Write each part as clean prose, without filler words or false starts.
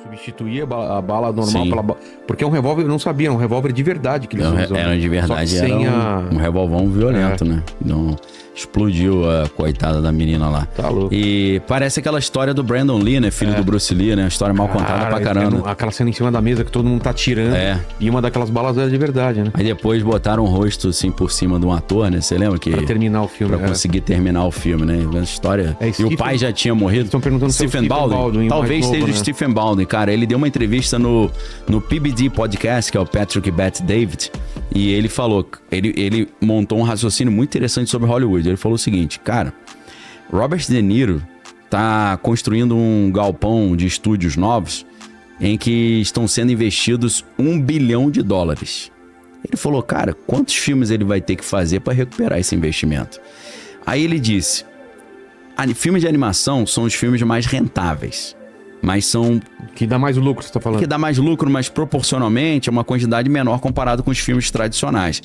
Substituir a bala normal Sim. pela bala... Porque é um revólver, eu não sabia, é um revólver de verdade que eles usam. Era de verdade, era um revolvão violento, né? Então, explodiu a coitada da menina lá. Tá louco. E parece aquela história do Brandon Lee, né? Filho do Bruce Lee, né? História mal contada pra caramba. Aquela cena em cima da mesa que todo mundo tá tirando. E uma daquelas balas era de verdade, né? Aí depois botaram um rosto assim por cima de um ator, né? Você lembra que... Pra terminar o filme. Pra conseguir terminar o filme, né? Uma história... E o pai já tinha morrido. Estão perguntando se Stephen Baldwin. Talvez seja o Stephen Baldwin, cara. Ele deu uma entrevista no PBD Podcast, que é o Patrick Bet David, e ele falou, ele montou um raciocínio muito interessante sobre Hollywood. Ele falou o seguinte, cara, Robert De Niro tá construindo um galpão de estúdios novos em que estão sendo investidos $1 bilhão. Ele falou, cara, quantos filmes ele vai ter que fazer para recuperar esse investimento? Aí ele disse, filmes de animação são os filmes mais rentáveis. Mas são... Que dá mais lucro, você tá falando. Que dá mais lucro, mas proporcionalmente é uma quantidade menor comparado com os filmes tradicionais.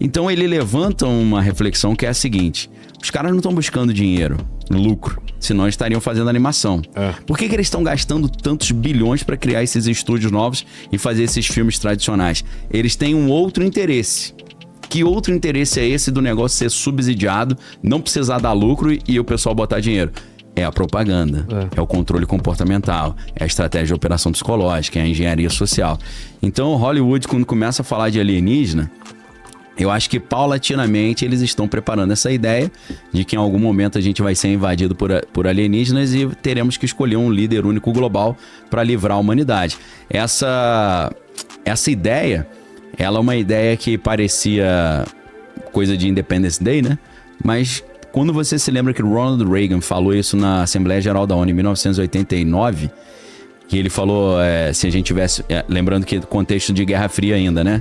Então ele levanta uma reflexão que é a seguinte. Os caras não estão buscando dinheiro, lucro, senão eles estariam fazendo animação. Por que eles estão gastando tantos bilhões para criar esses estúdios novos e fazer esses filmes tradicionais? Eles têm um outro interesse. Que outro interesse é esse do negócio ser subsidiado, não precisar dar lucro e o pessoal botar dinheiro? É a propaganda, é o controle comportamental, é a estratégia de operação psicológica, é a engenharia social. Então, Hollywood, quando começa a falar de alienígena, eu acho que paulatinamente eles estão preparando essa ideia de que em algum momento a gente vai ser invadido por alienígenas e teremos que escolher um líder único global para livrar a humanidade. Essa ideia, ela é uma ideia que parecia coisa de Independence Day, né? Mas... Quando você se lembra que Ronald Reagan falou isso na Assembleia Geral da ONU em 1989, que ele falou, se a gente tivesse... lembrando que contexto de Guerra Fria ainda, né?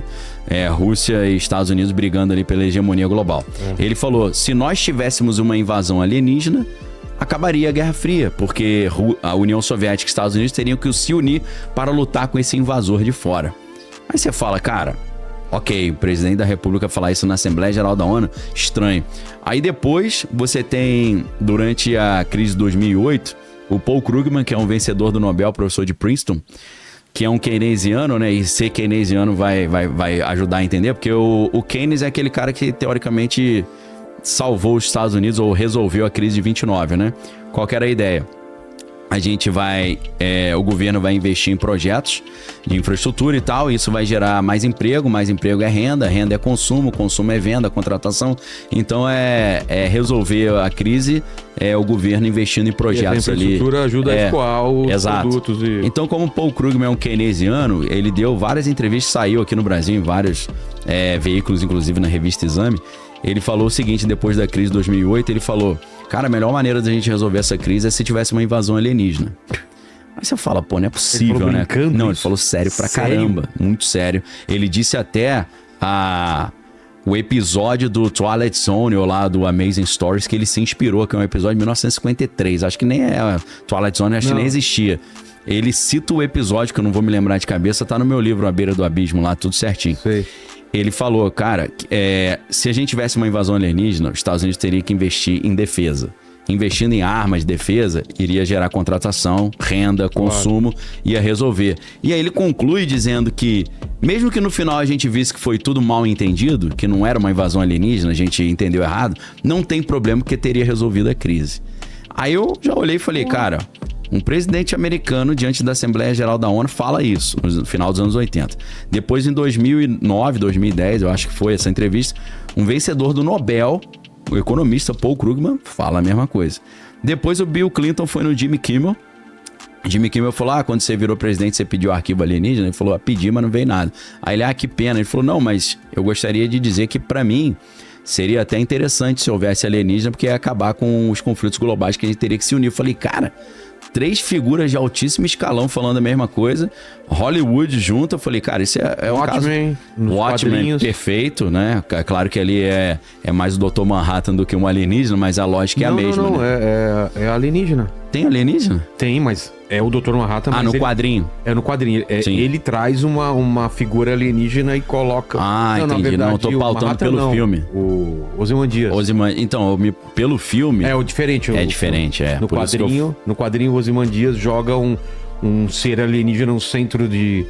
Rússia e Estados Unidos brigando ali pela hegemonia global. Ele falou, se nós tivéssemos uma invasão alienígena, acabaria a Guerra Fria, porque a União Soviética e Estados Unidos teriam que se unir para lutar com esse invasor de fora. Aí você fala, cara... Ok, o presidente da República falar isso na Assembleia Geral da ONU, estranho. Aí depois você tem, durante a crise de 2008, o Paul Krugman, que é um vencedor do Nobel, professor de Princeton, que é um keynesiano, né? E ser keynesiano vai ajudar a entender, porque o Keynes é aquele cara que, teoricamente, salvou os Estados Unidos ou resolveu a crise de 29, né? Qual que era a ideia? A gente o governo vai investir em projetos de infraestrutura e tal, isso vai gerar mais emprego é renda é consumo é venda, contratação. Então resolver a crise, o governo investindo em projetos ali. A infraestrutura ajuda a escoar os produtos. Então, como o Paul Krugman é um keynesiano, ele deu várias entrevistas, saiu aqui no Brasil em vários veículos, inclusive na revista Exame. Ele falou o seguinte, depois da crise de 2008, ele falou... Cara, a melhor maneira da gente resolver essa crise é se tivesse uma invasão alienígena. Aí você fala, pô, não é possível, né? Não, ele falou sério pra caramba. Muito sério. Ele disse até o episódio do Twilight Zone, ou lá do Amazing Stories, que ele se inspirou, que é um episódio de 1953. Acho que nem Twilight Zone, acho que nem existia. Ele cita o episódio, que eu não vou me lembrar de cabeça, tá no meu livro A Beira do Abismo, lá, tudo certinho. Sei. Ele falou, cara, se a gente tivesse uma invasão alienígena, os Estados Unidos teriam que investir em defesa. Investindo em armas de defesa, iria gerar contratação, renda, consumo, ia resolver. E aí ele conclui dizendo que, mesmo que no final a gente visse que foi tudo mal entendido, que não era uma invasão alienígena, a gente entendeu errado, não tem problema porque teria resolvido a crise. Aí eu já olhei e falei, cara... Um presidente americano, diante da Assembleia Geral da ONU, fala isso no final dos anos 80. Depois, em 2009, 2010, eu acho que foi essa entrevista, um vencedor do Nobel, o economista Paul Krugman, fala a mesma coisa. Depois, o Bill Clinton foi no Jimmy Kimmel. Jimmy Kimmel falou, quando você virou presidente, você pediu arquivo alienígena? Ele falou, pedi, mas não veio nada. Aí ele, que pena. Ele falou, não, mas eu gostaria de dizer que, pra mim, seria até interessante se houvesse alienígena, porque ia acabar com os conflitos globais que a gente teria que se unir. Eu falei, cara... 3 figuras de altíssimo escalão falando a mesma coisa, Hollywood junto, eu falei, cara, isso é um Watchmen, caso... Watchmen, perfeito, né? Claro que ali é mais o Dr. Manhattan do que um alienígena, mas a lógica é a mesma, não, né? É alienígena. Tem alienígena? Tem, mas é o Dr. Manhattan. No quadrinho? É no quadrinho. Ele traz uma figura alienígena e coloca... Entendi. Verdade, não, tô pautando pelo filme. O Ozymandias. Então, pelo filme... É o diferente. Diferente. No quadrinho, o Ozymandias joga um ser alienígena no centro de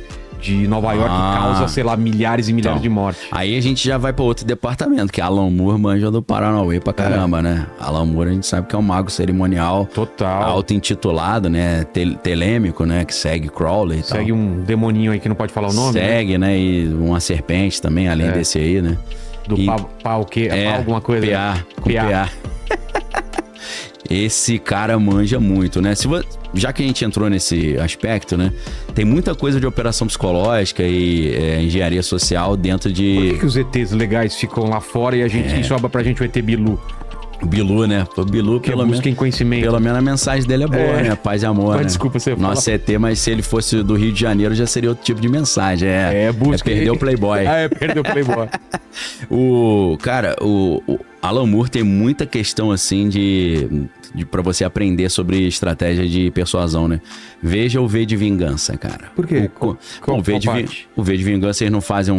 Nova York que causa, sei lá, milhares e milhares de mortes. Aí a gente já vai pra outro departamento, que é Alan Moore manja do Paranauê pra caramba, né? Alan Moore a gente sabe que é um mago cerimonial. Total. Auto-intitulado, né? Telêmico, né? Que segue Crowley e tal. Segue um demoninho aí que não pode falar o nome, Segue, né? E uma serpente também, além desse aí, né? Do pau que? Pau alguma coisa? PA, com PA. Esse cara manja muito, né? Já que a gente entrou nesse aspecto, né? Tem muita coisa de operação psicológica e engenharia social dentro de... Por que os ETs legais ficam lá fora e a gente sobra pra gente o ET Bilu? Bilu, né? O Bilu, Que busquem conhecimento. Pelo menos a mensagem dele é boa, né? Paz e amor, mas né? Desculpa, você fala. Nossa, ET, mas se ele fosse do Rio de Janeiro, já seria outro tipo de mensagem. Busca. Perder o Playboy. Perdeu o Playboy. O Alan Moore tem muita questão, assim, de pra você aprender sobre estratégia de persuasão, né? Veja o V de Vingança, cara. Por quê? O V de Vingança, eles não fazem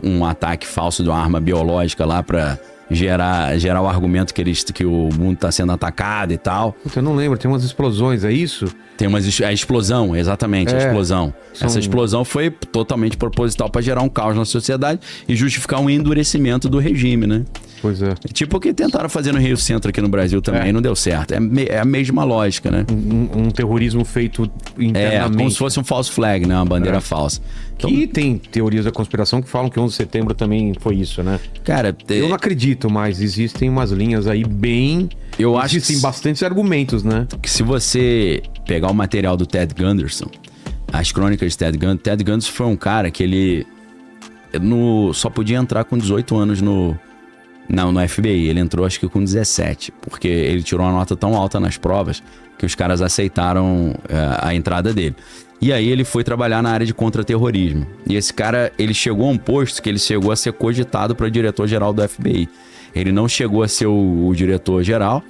um ataque falso de uma arma biológica lá pra gerar o argumento que o mundo tá sendo atacado e tal. Eu não lembro, tem umas explosões, é isso? Tem a explosão, exatamente, a explosão. Essa explosão foi totalmente proposital pra gerar um caos na sociedade e justificar um endurecimento do regime, né? Pois é. Tipo o que tentaram fazer no Rio Centro aqui no Brasil também, não deu certo. É a mesma lógica, né? Um terrorismo feito internamente. Como se fosse um false flag, né? Uma bandeira falsa. Então, que tem teorias da conspiração que falam que 11 de setembro também foi isso, né? Cara, eu não acredito, mas existem umas linhas aí bem... Existem bastantes argumentos, né? Que se você pegar o material do Ted Gunderson, as crônicas de Ted Gunderson foi um cara que ele só podia entrar com 18 anos no FBI. Ele entrou acho que com 17, porque ele tirou uma nota tão alta nas provas que os caras aceitaram a entrada dele. E aí ele foi trabalhar na área de contra-terrorismo. E esse cara, ele chegou a um posto que ele chegou a ser cogitado para diretor-geral do FBI. Ele não chegou a ser o diretor-geral,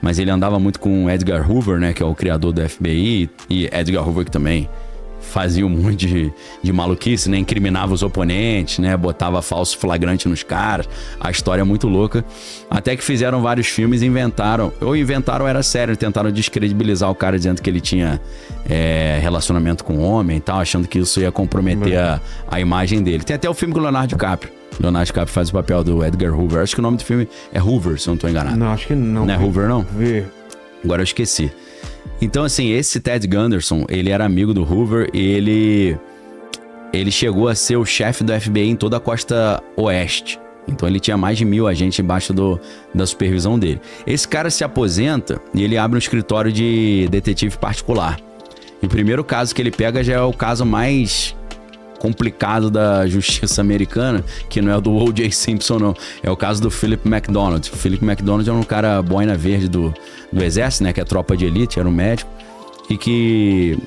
mas ele andava muito com Edgar Hoover, né, que é o criador do FBI, e Edgar Hoover que também fazia um monte de maluquice, né? Incriminava os oponentes, né? Botava falso flagrante nos caras. A história é muito louca. Até que fizeram vários filmes e inventaram era sério, tentaram descredibilizar o cara dizendo que ele tinha relacionamento com homem e tal, achando que isso ia comprometer a imagem dele. Tem até o filme com o Leonardo DiCaprio. Leonardo DiCaprio faz o papel do Edgar Hoover. Acho que o nome do filme é Hoover, se eu não tô enganado. Não, acho que não. Não é Hoover, não? Vê. Agora eu esqueci. Então, assim, esse Ted Gunderson, ele era amigo do Hoover e ele chegou a ser o chefe do FBI em toda a costa oeste. Então ele tinha mais de 1000 agentes embaixo da supervisão dele. Esse cara se aposenta e ele abre um escritório de detetive particular. E o primeiro caso que ele pega já é o caso mais complicado da justiça americana, que não é o do O.J. Simpson, não. É o caso do Philip McDonald. O Philip McDonald era um cara boina verde do exército, né? Que é tropa de elite, era um médico. E que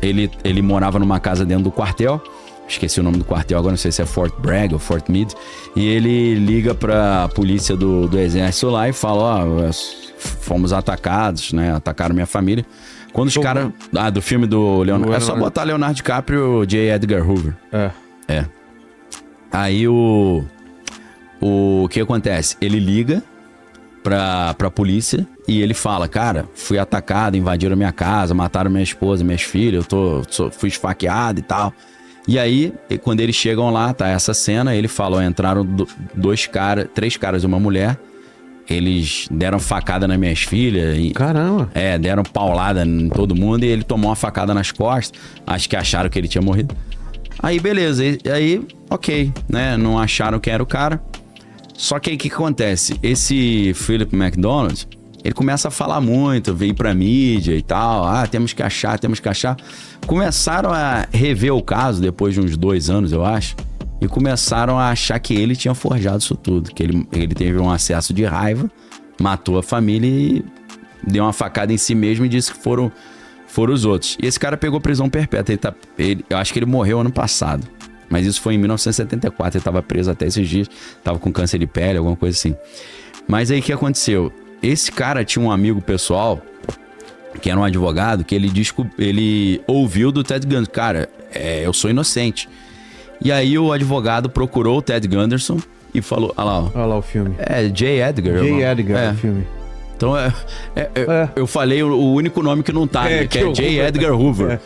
ele morava numa casa dentro do quartel. Esqueci o nome do quartel agora, não sei se é Fort Bragg ou Fort Meade. E ele liga pra polícia do exército lá e fala, fomos atacados, né? Atacaram minha família. Quando os caras... do filme do Leonardo... É só botar Leonardo DiCaprio e J. Edgar Hoover. É. Aí o que acontece? Ele liga pra polícia e ele fala, cara, fui atacado, invadiram minha casa, mataram minha esposa, minhas filhas, fui esfaqueado e tal. E aí, quando eles chegam lá, tá essa cena, ele fala, entraram 3 caras e uma mulher. Eles deram facada nas minhas filhas. Caramba! Deram paulada em todo mundo e ele tomou uma facada nas costas. Acho que acharam que ele tinha morrido. Aí, beleza. Aí, ok, né? Não acharam quem era o cara. Só que aí, o que acontece? Esse Philip McDonald, ele começa a falar muito, veio pra mídia e tal. Temos que achar. Começaram a rever o caso depois de uns 2 anos, eu acho. E começaram a achar que ele tinha forjado isso tudo. Que ele teve um acesso de raiva, matou a família e deu uma facada em si mesmo e disse que foram os outros. E esse cara pegou prisão perpétua. Eu acho que ele morreu ano passado. Mas isso foi em 1974. Ele estava preso até esses dias. Estava com câncer de pele, alguma coisa assim. Mas aí o que aconteceu? Esse cara tinha um amigo pessoal, que era um advogado, que ele ouviu do Ted Gunderson. Cara, eu sou inocente. E aí o advogado procurou o Ted Gunderson e falou... Olha lá o filme. J. Edgar. J. Edgar, o filme. Então, eu falei o único nome que não tá, né? Que é J. Edgar Hoover.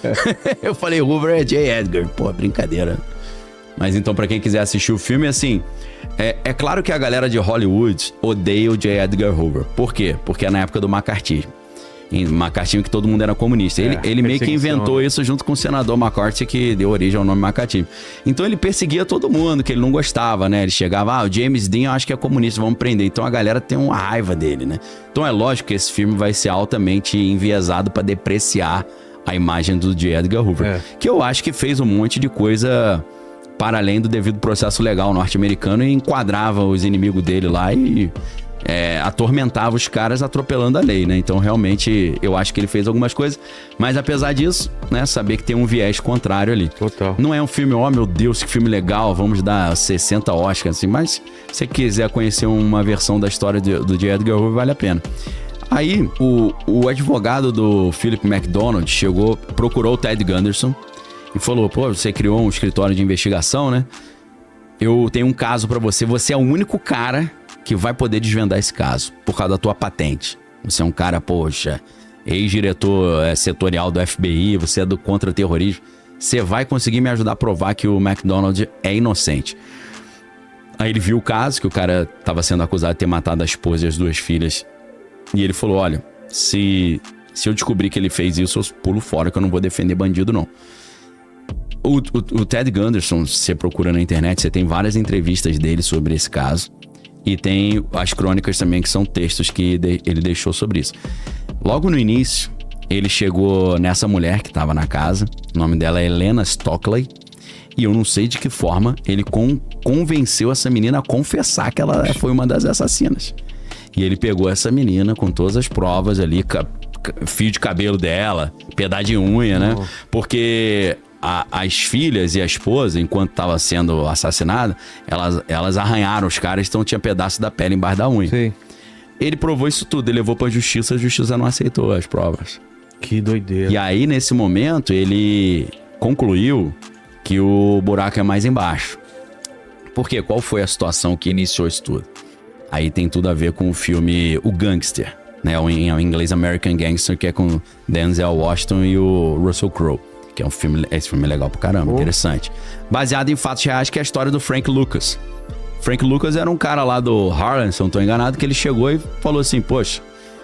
Eu falei, Hoover é J. Edgar. Pô, brincadeira. Mas então, pra quem quiser assistir o filme, assim... É claro que a galera de Hollywood odeia o J. Edgar Hoover. Por quê? porque é na época do McCarthy. Em McCarthy, que todo mundo era comunista. Ele meio que inventou isso junto com o senador McCarthy, que deu origem ao nome McCarthy. Então ele perseguia todo mundo, que ele não gostava, né? Ele chegava, o James Dean eu acho que é comunista, vamos prender. Então a galera tem uma raiva dele, né? Então é lógico que esse filme vai ser altamente enviesado para depreciar a imagem do J. Edgar Hoover. Que eu acho que fez um monte de coisa para além do devido processo legal norte-americano e enquadrava os inimigos dele lá e... atormentava os caras atropelando a lei, né? Então, realmente, eu acho que ele fez algumas coisas. Mas, apesar disso, né? Saber que tem um viés contrário ali. Total. Não é um filme, meu Deus, que filme legal, vamos dar 60 Oscars, assim. Mas, se você quiser conhecer uma versão da história do J. Edgar Hoover, vale a pena. Aí, o advogado do Philip McDonald procurou o Ted Gunderson e falou, pô, você criou um escritório de investigação, né? Eu tenho um caso pra você. Você é o único cara que vai poder desvendar esse caso, por causa da tua patente. Você é um cara, poxa, ex-diretor setorial do FBI, você é do contra-terrorismo. Você vai conseguir me ajudar a provar que o McDonald é inocente. Aí ele viu o caso, que o cara estava sendo acusado de ter matado a esposa e as 2 filhas. E ele falou, olha, se eu descobrir que ele fez isso, eu pulo fora, que eu não vou defender bandido, não. O Ted Gunderson, você procura na internet, você tem várias entrevistas dele sobre esse caso. E tem as crônicas também, que são textos que ele deixou sobre isso. Logo no início, ele chegou nessa mulher que estava na casa. O nome dela é Helena Stockley. E eu não sei de que forma ele convenceu essa menina a confessar que ela foi uma das assassinas. E ele pegou essa menina com todas as provas ali, fio de cabelo dela, pedaço de unha, né? Porque... as filhas e a esposa, enquanto estava sendo assassinada, elas arranharam os caras, então tinha pedaço da pele embaixo da unha. Sim. Ele provou isso tudo, ele levou pra justiça, a justiça não aceitou as provas. Que doideira. E aí, nesse momento, ele concluiu que o buraco é mais embaixo. Por quê? Qual foi a situação que iniciou isso tudo? Aí tem tudo a ver com o filme O Gangster, né? Em inglês American Gangster, que é com Denzel Washington e o Russell Crowe. Que é esse filme é legal pra caramba, interessante. Baseado em fatos reais, que é a história do Frank Lucas. Frank Lucas era um cara lá do Harlem, se eu não tô enganado, que ele chegou e falou assim, poxa,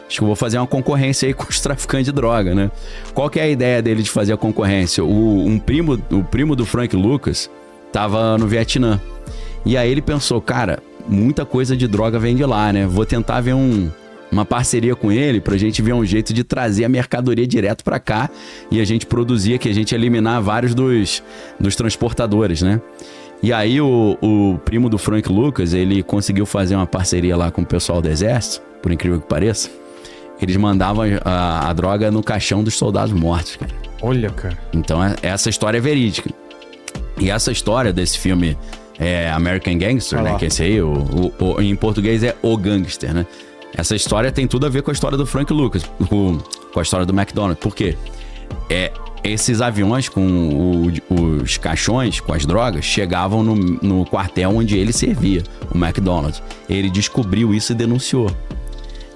acho que eu vou fazer uma concorrência aí com os traficantes de droga, né? Qual que é a ideia dele de fazer a concorrência? O primo do Frank Lucas tava no Vietnã. E aí ele pensou, cara, muita coisa de droga vem de lá, né? Vou tentar ver uma parceria com ele pra gente ver um jeito de trazer a mercadoria direto pra cá e a gente produzir aqui, a gente eliminar vários dos transportadores, né? E aí o primo do Frank Lucas, ele conseguiu fazer uma parceria lá com o pessoal do exército, por incrível que pareça. Eles mandavam a droga no caixão dos soldados mortos, cara. Olha, cara. Então essa história é verídica. E essa história desse filme American Gangster, né? Que esse aí, em português é O Gangster, né? Essa história tem tudo a ver com a história do Frank Lucas, com a história do McDonald's. Por quê? Esses aviões com os caixões, com as drogas, chegavam no quartel onde ele servia, o McDonald's. Ele descobriu isso e denunciou.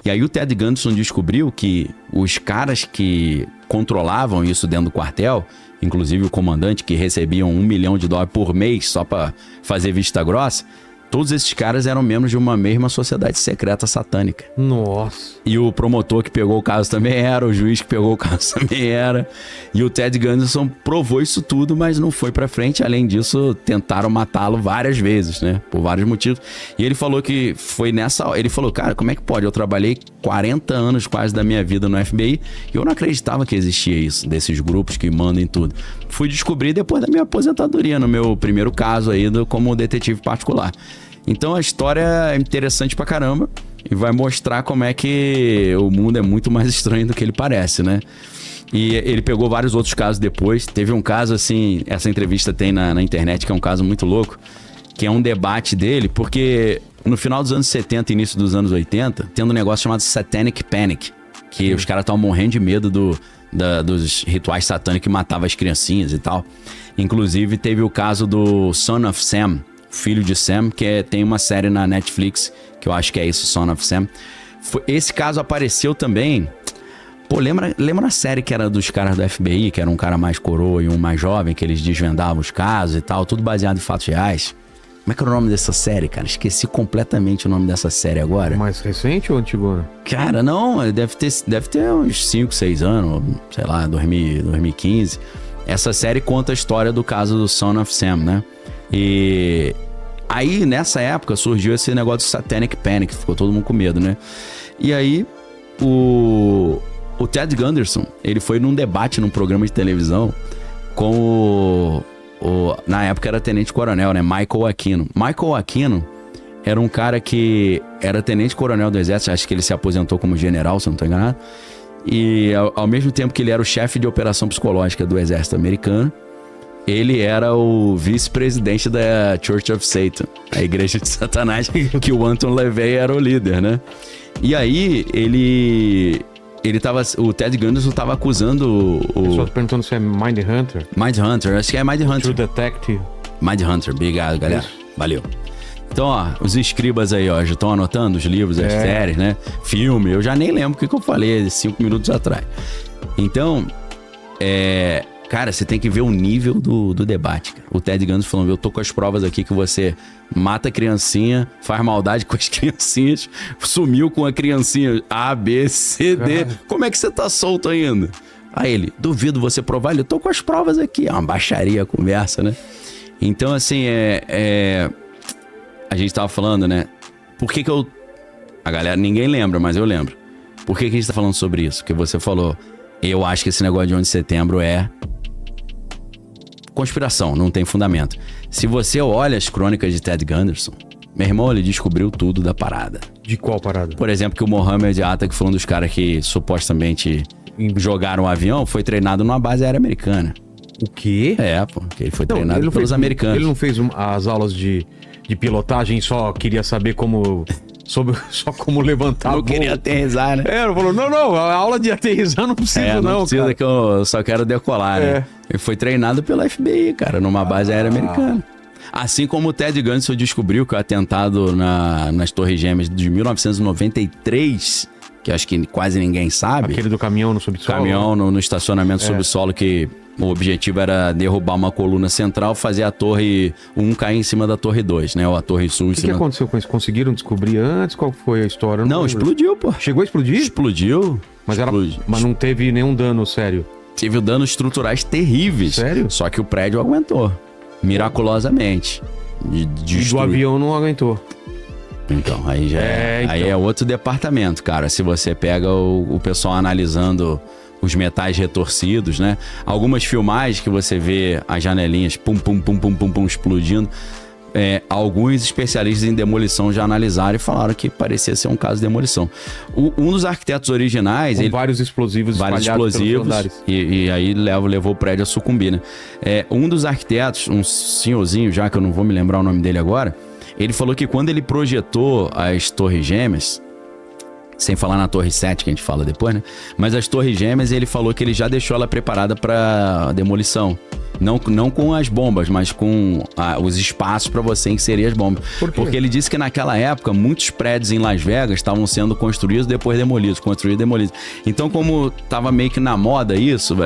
E aí o Ted Gunderson descobriu que os caras que controlavam isso dentro do quartel, inclusive o comandante, que recebiam $1 milhão por mês só para fazer vista grossa, todos esses caras eram membros de uma mesma sociedade secreta satânica. Nossa. E o promotor que pegou o caso também era, o juiz que pegou o caso também era. E o Ted Gunderson provou isso tudo, mas não foi pra frente. Além disso, tentaram matá-lo várias vezes, né? Por vários motivos. E ele falou que foi nessa hora. Ele falou, cara, como é que pode? Eu trabalhei 40 anos quase da minha vida no FBI e eu não acreditava que existia isso, desses grupos que mandam em tudo. Fui descobrir depois da minha aposentadoria, no meu primeiro caso aí como detetive particular. Então a história é interessante pra caramba e vai mostrar como é que o mundo é muito mais estranho do que ele parece, né? E ele pegou vários outros casos depois. Teve um caso assim, essa entrevista tem na internet, que é um caso muito louco, que é um debate dele, porque no final dos anos 70 e início dos anos 80, tem um negócio chamado Satanic Panic, que os caras estavam morrendo de medo dos rituais satânicos que matavam as criancinhas e tal. Inclusive teve o caso do Son of Sam, filho de Sam, que tem uma série na Netflix, que eu acho que é isso, Son of Sam, Esse caso apareceu também... Pô, lembra a série que era dos caras do FBI, que era um cara mais coroa e um mais jovem, que eles desvendavam os casos e tal, tudo baseado em fatos reais? Como é que era o nome dessa série, cara? Esqueci completamente o nome dessa série agora. Mais recente ou antigona? Cara, não, deve ter uns 5, 6 anos, sei lá, 2015. Essa série conta a história do caso do Son of Sam, né? E aí, nessa época, surgiu esse negócio do Satanic Panic, ficou todo mundo com medo, né? E aí, o Ted Gunderson, ele foi num debate num programa de televisão com na época era tenente-coronel, né? Michael Aquino. Michael Aquino era um cara que era tenente-coronel do exército, acho que ele se aposentou como general, se eu não estou enganado. E ao mesmo tempo que ele era o chefe de operação psicológica do exército americano, ele era o vice-presidente da Church of Satan, a igreja de Satanás, que o Anton LaVey era o líder, né? E aí, o Ted Gunderson tava acusando Eu só tô perguntando se é Mindhunter. Mindhunter, acho que é Mindhunter. True Detective. Mindhunter, obrigado, galera. Valeu. Então, ó, os escribas aí, ó, já estão anotando os livros, as séries, né? Filme, eu já nem lembro o que eu falei 5 minutos atrás. Então, cara, você tem que ver o nível do debate, cara. O Ted Gunderson falando, eu tô com as provas aqui que você mata a criancinha, faz maldade com as criancinhas, sumiu com a criancinha A, B, C, D. Como é que você tá solto ainda? Aí ele, duvido você provar. Ele, eu tô com as provas aqui. É uma baixaria a conversa, né? Então, assim, a gente tava falando, né? Por que eu... A galera, ninguém lembra, mas eu lembro. Por que a gente tá falando sobre isso? Porque você falou, eu acho que esse negócio de 11 de setembro é conspiração, não tem fundamento. Se você olha as crônicas de Ted Gunderson, meu irmão, ele descobriu tudo da parada. De qual parada? Por exemplo, que o Mohammed Atta, que foi um dos caras que supostamente jogaram um avião, foi treinado numa base aérea americana. O quê? Pô, que ele foi treinado pelos americanos. Ele não fez as aulas de pilotagem, só queria saber como... só como levantar não queria aterrissar, né? Ele falou, não, a aula de aterrissar não precisa não precisa, cara. Que eu só quero decolar, né? Ele foi treinado pela FBI, cara, numa base aérea americana. Assim como o Ted Gunderson descobriu que o atentado nas Torres Gêmeas de 1993, que acho que quase ninguém sabe. Aquele do caminhão no subsolo. Caminhão no estacionamento subsolo, que o objetivo era derrubar uma coluna central, fazer a torre 1 cair em cima da torre 2, né? Ou a torre sul. O que aconteceu com isso? Conseguiram descobrir antes? Qual foi a história? Não, explodiu, pô. Chegou a explodir? Explodiu. Mas não teve nenhum dano sério? Teve danos estruturais terríveis. Sério? Só que o prédio aguentou. Miraculosamente. E do avião não aguentou. Então, aí já aí é outro departamento, cara. Se você pega o pessoal analisando os metais retorcidos, né? Algumas filmagens que você vê as janelinhas pum, pum, pum, pum, pum, pum, explodindo. Alguns especialistas em demolição já analisaram e falaram que parecia ser um caso de demolição. Um dos arquitetos originais... vários explosivos espalhados pelos andares. E aí levou o prédio a sucumbir, né? Um dos arquitetos, um senhorzinho já, que eu não vou me lembrar o nome dele agora, ele falou que quando ele projetou as Torres Gêmeas, sem falar na Torre 7, que a gente fala depois, né? Mas as Torres Gêmeas, ele falou que ele já deixou ela preparada para demolição. Não com as bombas, mas com os espaços para você inserir as bombas. Por quê? Porque ele disse que naquela época, muitos prédios em Las Vegas estavam sendo construídos e depois demolidos, construídos e demolidos. Então, como tava meio que na moda isso,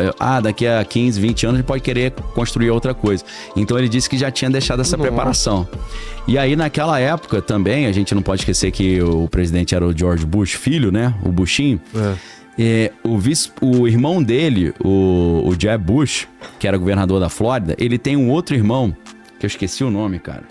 daqui a 15, 20 anos a gente pode querer construir outra coisa. Então ele disse que já tinha deixado essa preparação. E aí, naquela época também, a gente não pode esquecer que o presidente era o George Bush, filho, né? O Bushinho. O irmão dele, o Jeb Bush, que era governador da Flórida, ele tem um outro irmão, que eu esqueci o nome, cara.